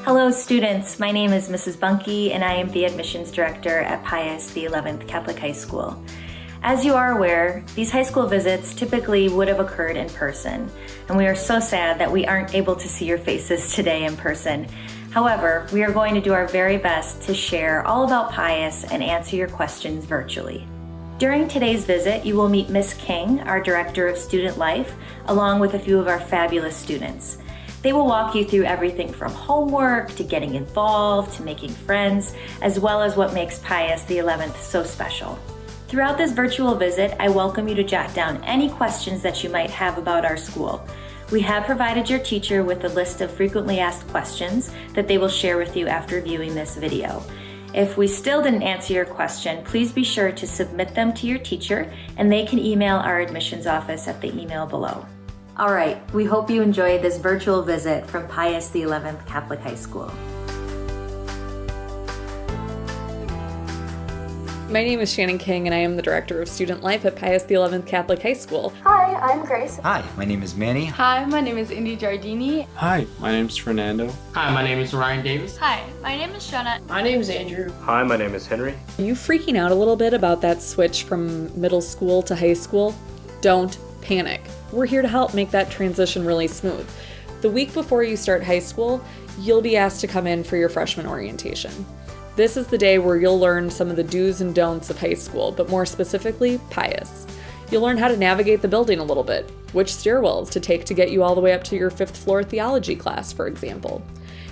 Hello students, my name is Mrs. Bunky and I am the admissions director at Pius the 11th Catholic High School. As you are aware, these high school visits typically would have occurred in person, and we are so sad that we aren't able to see your faces today in person. However, we are going to do our very best to share all about Pius and answer your questions virtually. During today's visit, you will meet Miss King, our Director of Student Life, along with a few of our fabulous students. They will walk you through everything from homework to getting involved to making friends, as well as what makes Pius the 11th so special. Throughout this virtual visit, I welcome you to jot down any questions that you might have about our school. We have provided your teacher with a list of frequently asked questions that they will share with you after viewing this video. If we still didn't answer your question, please be sure to submit them to your teacher and they can email our admissions office at the email below. All right, we hope you enjoyed this virtual visit from Pius the 11th Catholic High School. My name is Shannon King and I am the Director of Student Life at Pius the 11th Catholic High School. Hi, I'm Grace. Hi, my name is Manny. Hi, my name is Indy Giardini. Hi, my name is Fernando. Hi, my name is Ryan Davis. Hi, my name is Shona. My name is Andrew. Hi, my name is Henry. Are you freaking out a little bit about that switch from middle school to high school? Don't panic. We're here to help make that transition really smooth. The week before you start high school, you'll be asked to come in for your freshman orientation. This is the day where you'll learn some of the do's and don'ts of high school, but more specifically, Pius. You'll learn how to navigate the building a little bit, which stairwells to take to get you all the way up to your 5th floor theology class, for example.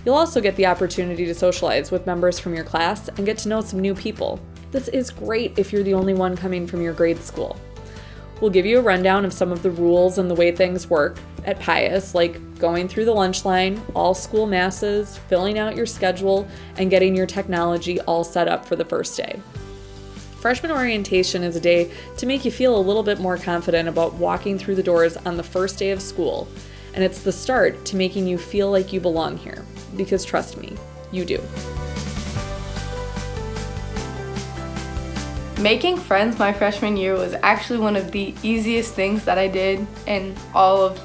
You'll also get the opportunity to socialize with members from your class and get to know some new people. This is great if you're the only one coming from your grade school. We'll give you a rundown of some of the rules and the way things work at Pius, like going through the lunch line, all school masses, filling out your schedule, and getting your technology all set up for the first day. Freshman orientation is a day to make you feel a little bit more confident about walking through the doors on the first day of school, and it's the start to making you feel like you belong here, because trust me, you do. Making friends my freshman year was actually one of the easiest things that I did in all of,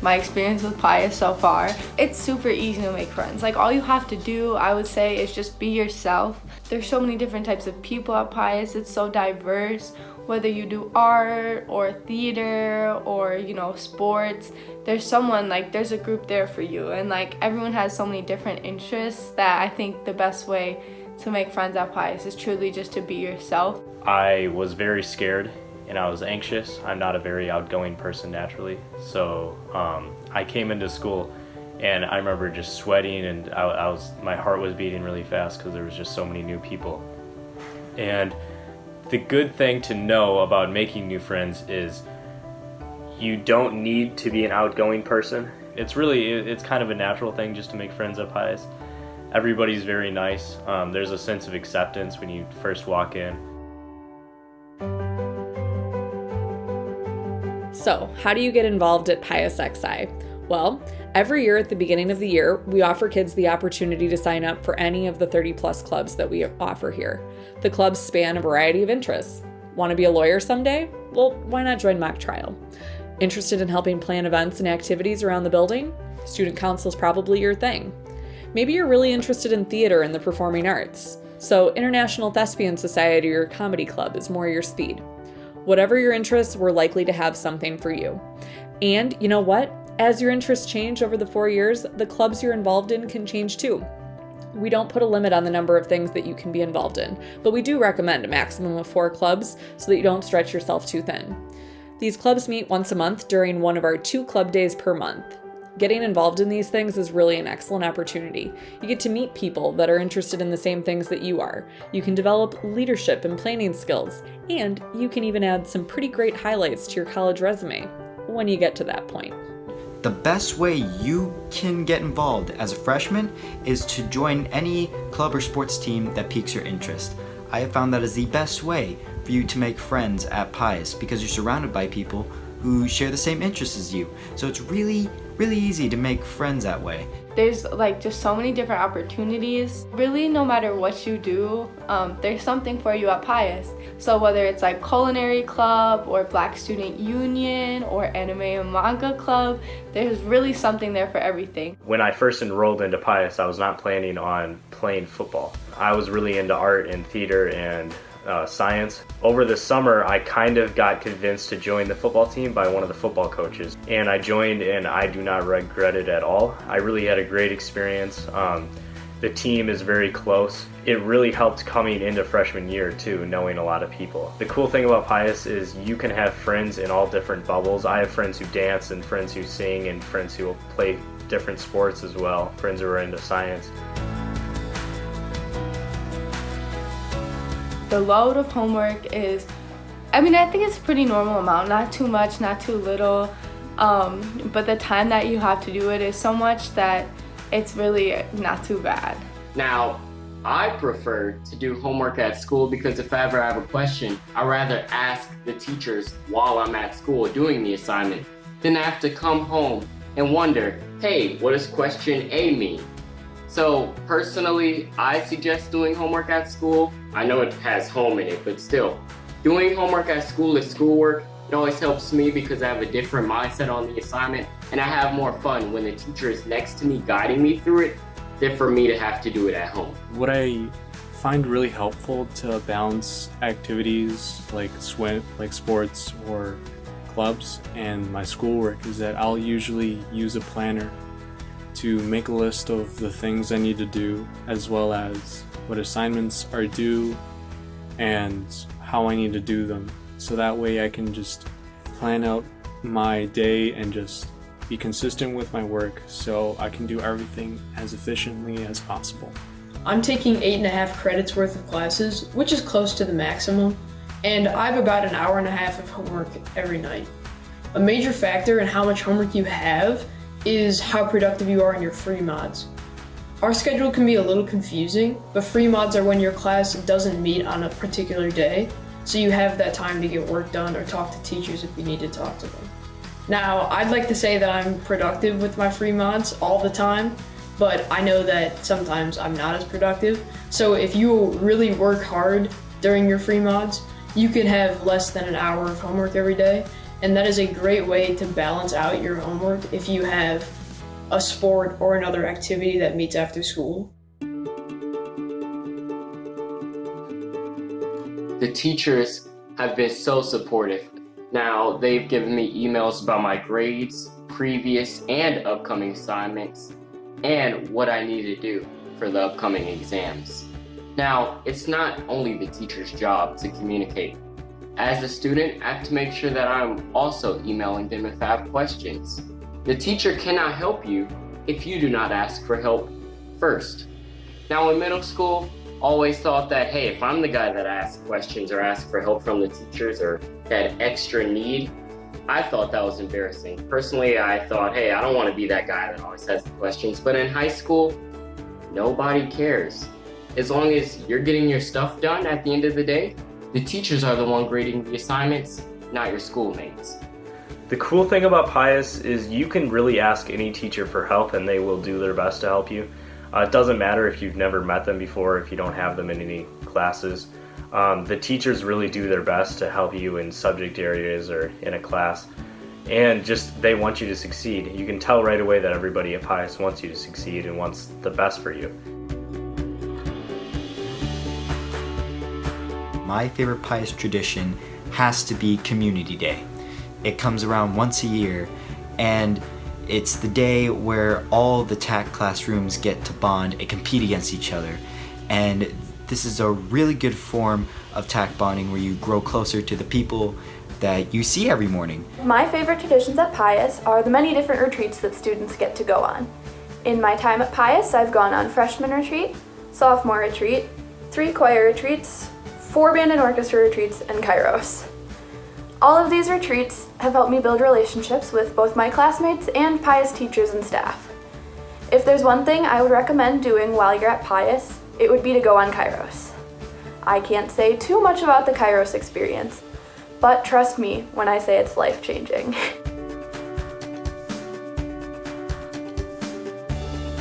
my experience with Pius so far. It's super easy to make friends. Like, all you have to do, I would say, is just be yourself. There's so many different types of people at Pius. It's so diverse. Whether you do art or theater or, sports, there's a group there for you. And everyone has so many different interests that I think the best way to make friends at Pius is truly just to be yourself. I was very scared and I was anxious. I'm not a very outgoing person naturally, so I came into school and I remember just sweating and my heart was beating really fast because there was just so many new people. And the good thing to know about making new friends is you don't need to be an outgoing person. It's kind of a natural thing just to make friends at Pius. Everybody's very nice. There's a sense of acceptance when you first walk in. So, how do you get involved at Pius XI? Well, every year at the beginning of the year, we offer kids the opportunity to sign up for any of the 30+ clubs that we offer here. The clubs span a variety of interests. Want to be a lawyer someday? Well, why not join mock trial? Interested in helping plan events and activities around the building? Student council is probably your thing. Maybe you're really interested in theater and the performing arts, so International Thespian Society or Comedy Club is more your speed. Whatever your interests, we're likely to have something for you. And you know what? As your interests change over the 4 years, the clubs you're involved in can change too. We don't put a limit on the number of things that you can be involved in, but we do recommend a maximum of 4 clubs so that you don't stretch yourself too thin. These clubs meet once a month during one of our 2 club days per month. Getting involved in these things is really an excellent opportunity. You get to meet people that are interested in the same things that you are. You can develop leadership and planning skills, and you can even add some pretty great highlights to your college resume when you get to that point. The best way you can get involved as a freshman is to join any club or sports team that piques your interest. I have found that is the best way for you to make friends at Pius because you're surrounded by people who who share the same interests as you. So it's really easy to make friends that way. There's like just so many different opportunities. Really, no matter what you do, there's something for you at Pius. So whether it's like culinary club or Black Student Union or anime and manga club, there's really something there for everything. When I first enrolled into Pius, I was not planning on playing football. I was really into art and theater and science. Over the summer, I kind of got convinced to join the football team by one of the football coaches, and I joined, and I do not regret it at all. I really had a great experience. The team is very close. It really helped coming into freshman year too, knowing a lot of people. The cool thing about Pius is you can have friends in all different bubbles. I have friends who dance and friends who sing and friends who play different sports as well, friends who are into science. The load of homework is, I think it's a pretty normal amount, not too much, not too little, but the time that you have to do it is so much that it's really not too bad. Now, I prefer to do homework at school because if I ever have a question, I'd rather ask the teachers while I'm at school doing the assignment than I have to come home and wonder, hey, what does question A mean? So personally, I suggest doing homework at school. I know it has home in it, but still, doing homework at school is schoolwork. It always helps me because I have a different mindset on the assignment and I have more fun when the teacher is next to me guiding me through it than for me to have to do it at home. What I find really helpful to balance activities like sports or clubs and my schoolwork is that I'll usually use a planner to make a list of the things I need to do, as well as what assignments are due and how I need to do them. So that way I can just plan out my day and just be consistent with my work so I can do everything as efficiently as possible. I'm taking 8.5 credits worth of classes, which is close to the maximum, and I have about an hour and a half of homework every night. A major factor in how much homework you have is how productive you are in your free mods. Our schedule can be a little confusing, but free mods are when your class doesn't meet on a particular day, so you have that time to get work done or talk to teachers if you need to talk to them. Now, I'd like to say that I'm productive with my free mods all the time, but I know that sometimes I'm not as productive. So if you really work hard during your free mods, you can have less than an hour of homework every day, and that is a great way to balance out your homework if you have a sport or another activity that meets after school. The teachers have been so supportive. Now, they've given me emails about my grades, previous and upcoming assignments, and what I need to do for the upcoming exams. Now, it's not only the teacher's job to communicate. As a student, I have to make sure that I'm also emailing them if I have questions. The teacher cannot help you if you do not ask for help first. Now, in middle school, always thought that, hey, if I'm the guy that asks questions or asks for help from the teachers or that extra need, I thought that was embarrassing. Personally, I thought, hey, I don't want to be that guy that always has the questions. But in high school, nobody cares. As long as you're getting your stuff done at the end of the day, the teachers are the one grading the assignments, not your schoolmates. The cool thing about Pius is you can really ask any teacher for help and they will do their best to help you. It doesn't matter if you've never met them before, if you don't have them in any classes. The teachers really do their best to help you in subject areas or in a class. And just they want you to succeed. You can tell right away that everybody at Pius wants you to succeed and wants the best for you. My favorite Pius tradition has to be Community Day. It comes around once a year, and it's the day where all the TAC classrooms get to bond and compete against each other. And this is a really good form of TAC bonding where you grow closer to the people that you see every morning. My favorite traditions at Pius are the many different retreats that students get to go on. In my time at Pius, I've gone on freshman retreat, sophomore retreat, 3 choir retreats, 4 band and orchestra retreats, and Kairos. All of these retreats have helped me build relationships with both my classmates and Pius teachers and staff. If there's one thing I would recommend doing while you're at Pius, it would be to go on Kairos. I can't say too much about the Kairos experience, but trust me when I say it's life-changing.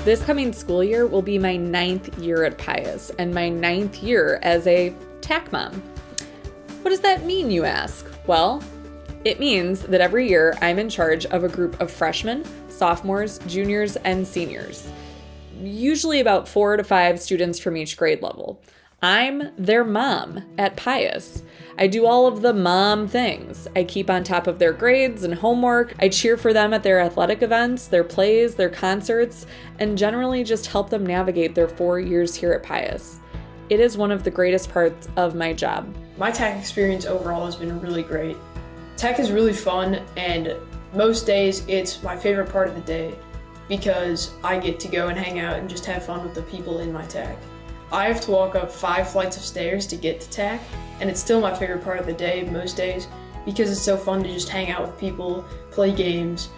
This coming school year will be my 9th year at Pius and my 9th year as a TAC mom. What does that mean, you ask? Well, it means that every year I'm in charge of a group of freshmen, sophomores, juniors, and seniors. Usually about 4 to 5 students from each grade level. I'm their mom at Pius. I do all of the mom things. I keep on top of their grades and homework. I cheer for them at their athletic events, their plays, their concerts, and generally just help them navigate their 4 years here at Pius. It is one of the greatest parts of my job. My TAC experience overall has been really great. TAC is really fun, and most days it's my favorite part of the day because I get to go and hang out and just have fun with the people in my TAC. I have to walk up 5 flights of stairs to get to TAC, and it's still my favorite part of the day most days because it's so fun to just hang out with people, play games,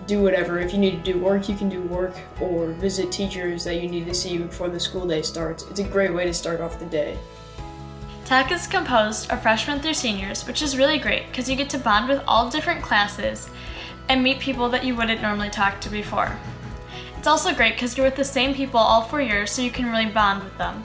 do whatever. If you need to do work, you can do work, or visit teachers that you need to see before the school day starts. It's a great way to start off the day. TAC is composed of freshmen through seniors, which is really great because you get to bond with all different classes and meet people that you wouldn't normally talk to before. It's also great because you're with the same people all 4 years, so you can really bond with them.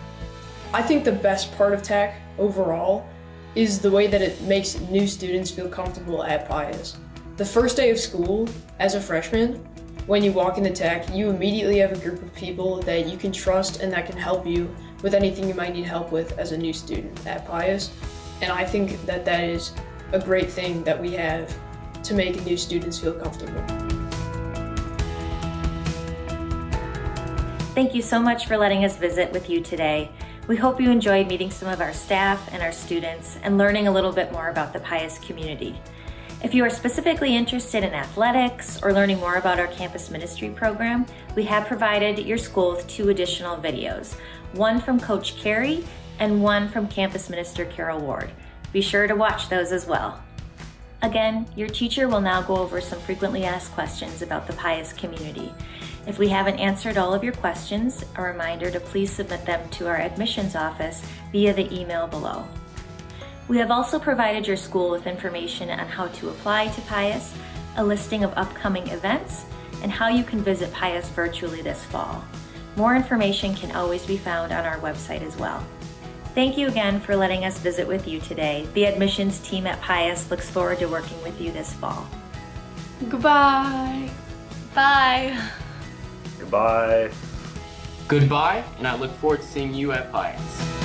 I think the best part of TAC overall is the way that it makes new students feel comfortable at Pius. The first day of school, as a freshman, when you walk into TAC, you immediately have a group of people that you can trust and that can help you with anything you might need help with as a new student at Pius. And I think that that is a great thing that we have to make new students feel comfortable. Thank you so much for letting us visit with you today. We hope you enjoyed meeting some of our staff and our students and learning a little bit more about the Pius community. If you are specifically interested in athletics or learning more about our campus ministry program, we have provided your school with 2 additional videos, one from Coach Carey and one from Campus Minister Carol Ward. Be sure to watch those as well. Again, your teacher will now go over some frequently asked questions about the Pius community. If we haven't answered all of your questions, a reminder to please submit them to our admissions office via the email below. We have also provided your school with information on how to apply to Pius, a listing of upcoming events, and how you can visit Pius virtually this fall. More information can always be found on our website as well. Thank you again for letting us visit with you today. The admissions team at Pius looks forward to working with you this fall. Goodbye. Bye. Goodbye. Goodbye, and I look forward to seeing you at Pius.